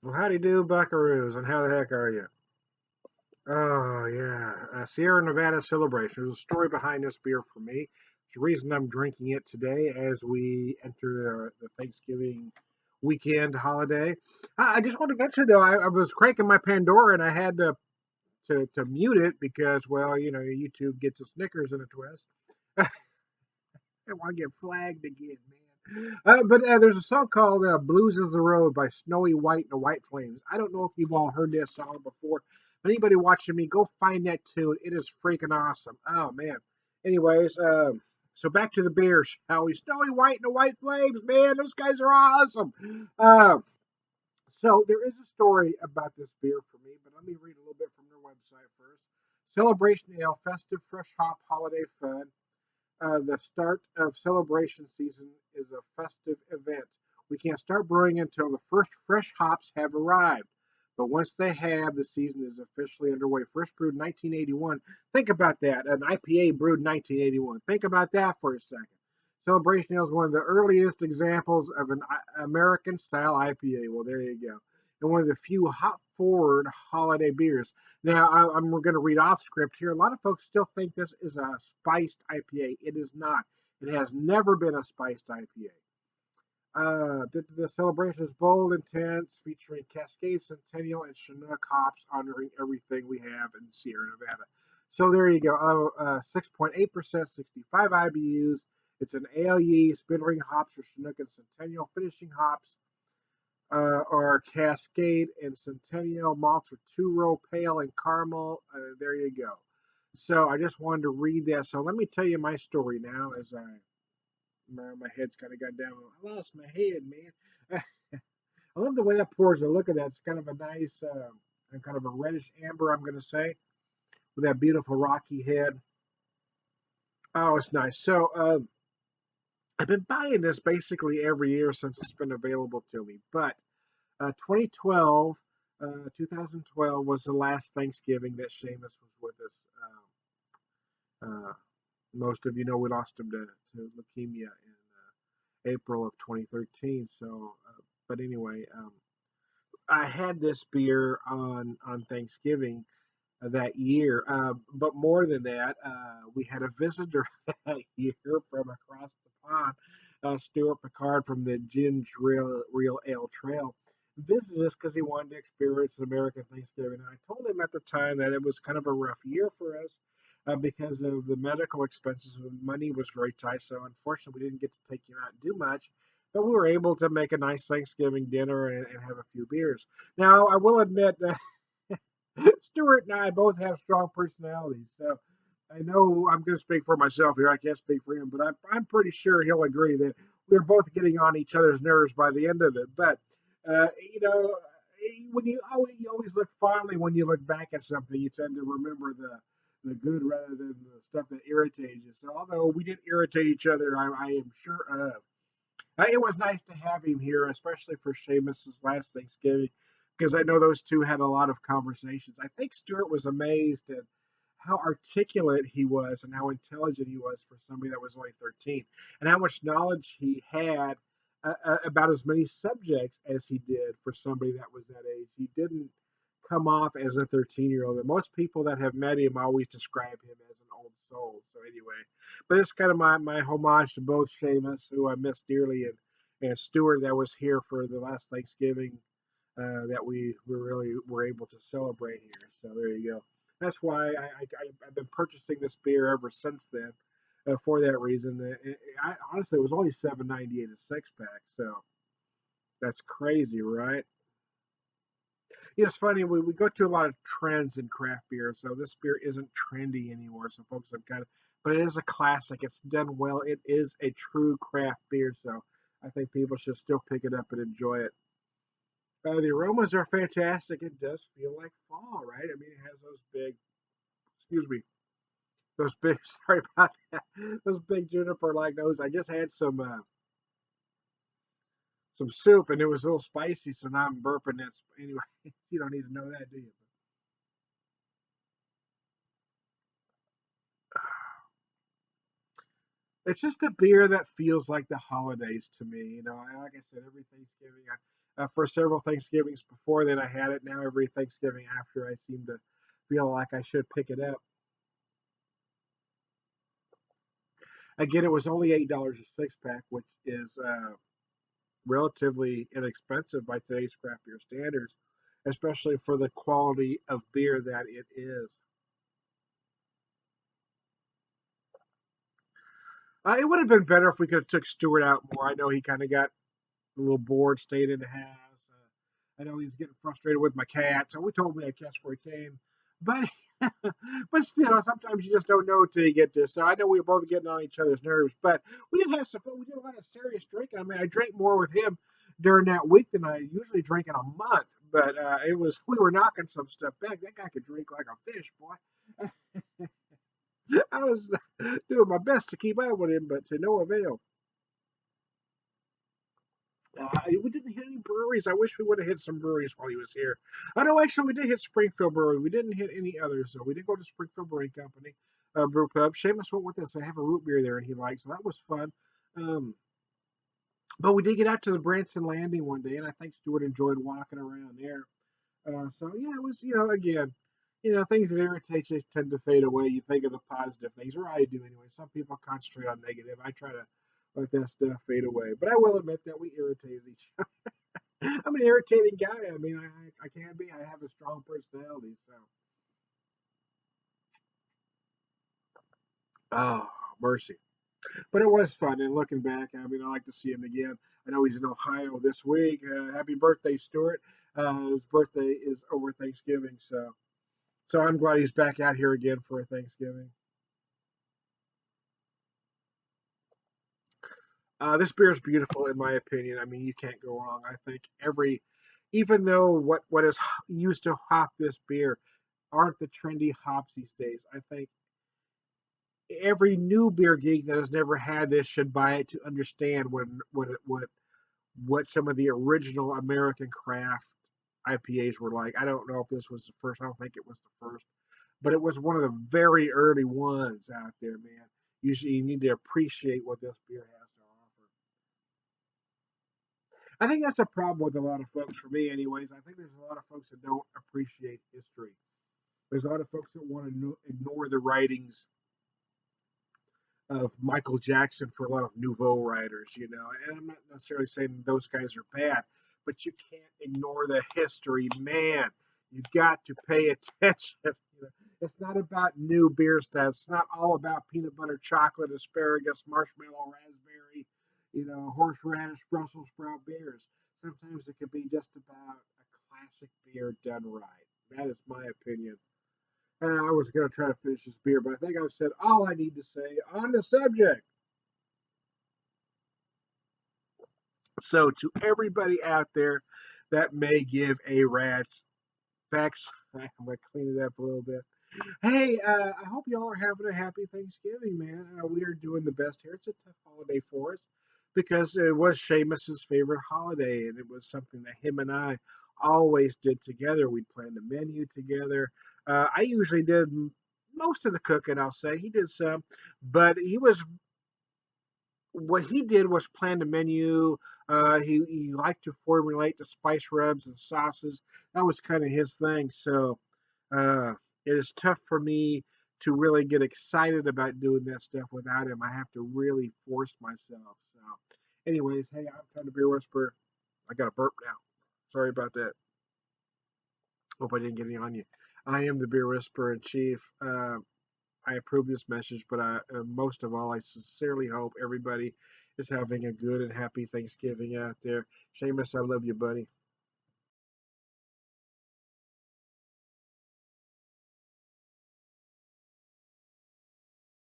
Well, howdy do, buckaroos, and how the heck are you? Oh, yeah. Sierra Nevada Celebration. There's a story behind this beer for me. It's the reason I'm drinking it today as we enter the Thanksgiving weekend holiday. I just want to mention, though, I was cranking my Pandora and I had to mute it because, well, YouTube gets a Snickers and a twist. I want to get flagged again, man. But there's a song called Blues is the Road by Snowy White and the White Flames. I don't know if you've all heard that song before. Anybody watching me, go find that tune. It is freaking awesome. Oh, man. Anyways, so back to the beer, shall we? Snowy White and the White Flames, man. Those guys are awesome. So there is a story about this beer for me, but let me read a little bit from their website first. Celebration Ale, festive, fresh hop, holiday fun. The start of celebration season is a festive event. We can't start brewing until the first fresh hops have arrived. But once they have, the season is officially underway. First brewed 1981. Think about that. An IPA brewed 1981. Think about that for a second. Celebration Ale is one of the earliest examples of an American style IPA. Well, there you go. And one of the few hop forward holiday beers. Now, we're going to read off script here. A lot of folks still think this is a spiced IPA. It is not. It has never been a spiced IPA. The celebration is bold, intense, featuring Cascade, Centennial, and Chinook hops, honoring everything we have in Sierra Nevada. So there you go. 6.8%, 65 IBUs. It's an ale yeast, bittering hops are Chinook and Centennial. Finishing hops are Cascade and Centennial. Malts are two-row pale and caramel. There you go. So I just wanted to read that. So let me tell you my story now as my head's kind of got down. I lost my head, man. I love the way that pours. Look at that. It's kind of a nice, kind of a reddish amber, I'm going to say, with that beautiful rocky head. Oh, it's nice. So I've been buying this basically every year since it's been available to me. But 2012, 2012 was the last Thanksgiving that Seamus was with us. Most of you know we lost him to leukemia in April of 2013. So, but anyway, I had this beer on Thanksgiving that year. But more than that, we had a visitor that year from across the pond, Stuart Pickard from the Ginge Real Ale Trail. Visited us because he wanted to experience American Thanksgiving. And I told him at the time that it was kind of a rough year for us because of the medical expenses. Money was very tight, so unfortunately, we didn't get to take him out and do much. But we were able to make a nice Thanksgiving dinner and have a few beers. Now, I will admit that Stuart and I both have strong personalities, so I know I'm going to speak for myself here. I can't speak for him, but I'm pretty sure he'll agree that we're both getting on each other's nerves by the end of it. But you know, when you always look fondly when you look back at something, you tend to remember the good rather than the stuff that irritates you. So although we did irritate each other, I am sure of. It was nice to have him here, especially for Seamus's last Thanksgiving, because I know those two had a lot of conversations. I think Stuart was amazed at how articulate he was and how intelligent he was for somebody that was only 13, and how much knowledge he had about as many subjects as he did for somebody that was that age. He didn't come off as a 13-year-old. And most people that have met him always describe him as an old soul. So anyway, but it's kind of my homage to both Seamus, who I miss dearly, and Stuart that was here for the last Thanksgiving that we really were able to celebrate here. So there you go. That's why I've been purchasing this beer ever since then. For that reason, honestly, it was only $7.98 a six pack, so that's crazy, right? It's funny, we go to a lot of trends in craft beer, so this beer isn't trendy anymore. So folks have got it, but it is a classic. It's done well. It is a true craft beer, so I think people should still pick it up and enjoy it. The aromas are fantastic. It does feel like fall, right? I mean, it has those big, excuse me, those big. Sorry about that. Those big juniper like those. I just had some soup and it was a little spicy, so now I'm burping this. Anyway, you don't need to know that, do you? It's just a beer that feels like the holidays to me. Like I said, every Thanksgiving for several Thanksgivings before then. I had it. Now every Thanksgiving after, I seem to feel like I should pick it up. Again, it was only $8 a six pack, which is relatively inexpensive by today's craft beer standards, especially for the quality of beer that it is. It would have been better if we could have took Stewart out more. I know he kind of got a little bored, stayed in the house. I know he's getting frustrated with my cat, so we told him we had cats before he came. But but still, sometimes you just don't know until you get this. So I know we were both getting on each other's nerves, but we did have some fun. We did a lot of serious drinking. I mean, I drank more with him during that week than I usually drink in a month. But it was we were knocking some stuff back. That guy could drink like a fish, boy. I was doing my best to keep up with him, but to no avail. We didn't hit any breweries. I wish we would have hit some breweries while he was here. Oh no, actually, we did hit Springfield Brewery. We didn't hit any others though. We did go to Springfield Brewing Company, brew pub. Seamus went with us. They have a root beer there, and he liked, so that was fun. Um, but we did get out to the Branson Landing one day, and I think Stuart enjoyed walking around there. So yeah, it was again, things that irritate you tend to fade away. You think of the positive things, or I do anyway. Some people concentrate on negative. I try to let that stuff fade away. But I will admit that we irritated each other. I'm an irritating guy. I mean, I can be. I have a strong personality. So, oh, mercy. But it was fun. And looking back, I mean, I like to see him again. I know he's in Ohio this week. Happy birthday, Stuart. His birthday is over Thanksgiving. So I'm glad he's back out here again for a Thanksgiving. This beer is beautiful, in my opinion. I mean, you can't go wrong. I think even though what is used to hop this beer aren't the trendy hops these days, I think every new beer geek that has never had this should buy it to understand what some of the original American craft IPAs were like. I don't know if this was the first. I don't think it was the first, but it was one of the very early ones out there, man. You need to appreciate what this beer has to offer. I think that's a problem with a lot of folks, for me, anyways. I think there's a lot of folks that don't appreciate history. There's a lot of folks that want to ignore the writings of Michael Jackson for a lot of nouveau writers, And I'm not necessarily saying those guys are bad, but you can't ignore the history, man. You've got to pay attention. It's not about new beer styles. It's not all about peanut butter, chocolate, asparagus, marshmallow, raspberry, horseradish, Brussels sprout beers. Sometimes it could be just about a classic beer done right. That is my opinion. I was going to try to finish this beer, but I think I've said all I need to say on the subject. So, to everybody out there that may give a rat's facts, I'm going to clean it up a little bit. Hey, I hope y'all are having a happy Thanksgiving, man. We are doing the best here. It's a tough holiday for us because it was Seamus's favorite holiday, and it was something that him and I always did together. We'd plan the menu together. I usually did most of the cooking, I'll say. He did some, but what he did was plan the menu. He liked to formulate the spice rubs and sauces. That was kind of his thing. So uh, it is tough for me to really get excited about doing that stuff without him. I have to really force myself. So, anyways, hey, I'm trying to beer whisper. I got a burp now. Sorry about that. Hope I didn't get any on you. I am the beer whisperer in chief. I approve this message, but most of all, I sincerely hope everybody is having a good and happy Thanksgiving out there. Seamus, I love you, buddy.